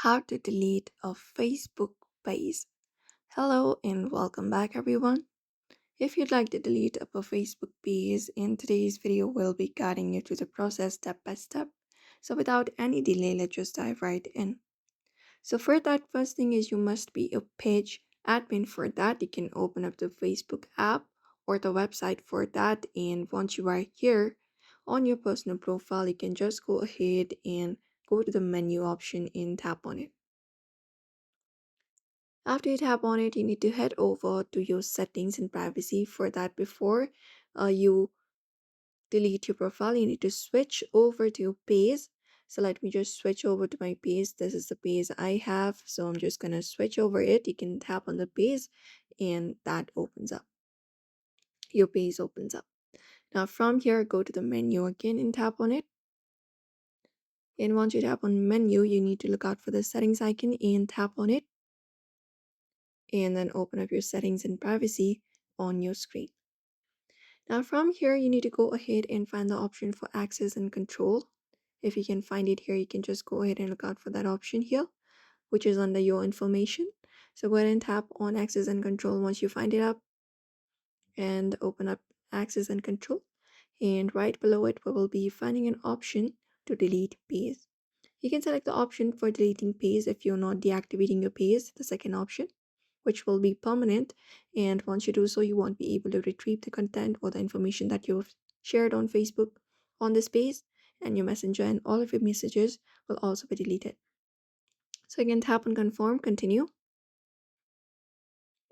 How to delete a Facebook page. Hello and welcome back, everyone. If you'd like to delete up a Facebook page, in today's video, we'll be guiding you through the process step by step. So, without any delay, let's just dive right in. So, for that, first thing is you must be a page admin. For that, you can open up the Facebook app or the website for that. And once you are here on your personal profile, you can just go ahead and go to the menu option and tap on it. After you tap on it, you need to head over to your settings and privacy. For that, before you delete your profile, you need to switch over to your page. So let me just switch over to my page. This is the page I have. So I'm just gonna switch over it. You can tap on the page and that opens up. Your page opens up. Now from here, go to the menu again and tap on it. And once you tap on menu, you need to look out for the settings icon and tap on it. And then open up your settings and privacy on your screen. Now from here, you need to go ahead and find the option for access and control. If you can find it here, you can just go ahead and look out for that option here, which is under your information. So go ahead and tap on access and control once you find it up and open up access and control. And right below it, we will be finding an option to delete page. You can select the option for deleting page if you're not deactivating your page, the second option, which will be permanent. And once you do so, you won't be able to retrieve the content or the information that you've shared on Facebook on this page, and your messenger and all of your messages will also be deleted. So you can tap on confirm, continue.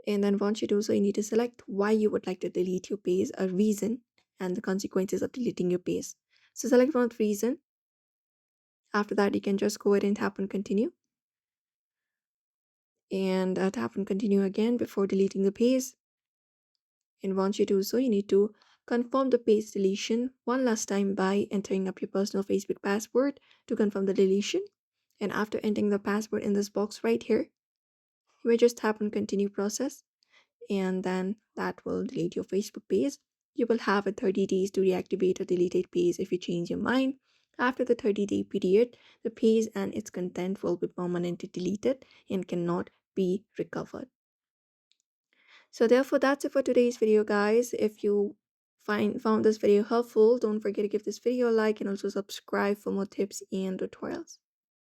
And then once you do so, you need to select why you would like to delete your page, a reason, and the consequences of deleting your page. So select one reason. After that, you can just go ahead and tap on continue. And tap on continue again before deleting the page. And once you do so, you need to confirm the page deletion one last time by entering up your personal Facebook password to confirm the deletion. And after entering the password in this box right here, you may just tap on continue process, and then that will delete your Facebook page. You will have a 30 days to reactivate a deleted page if you change your mind. After the 30-day period, the page and its content will be permanently deleted and cannot be recovered. So therefore, that's it for today's video, guys. If you found this video helpful, don't forget to give this video a like and also subscribe for more tips and tutorials.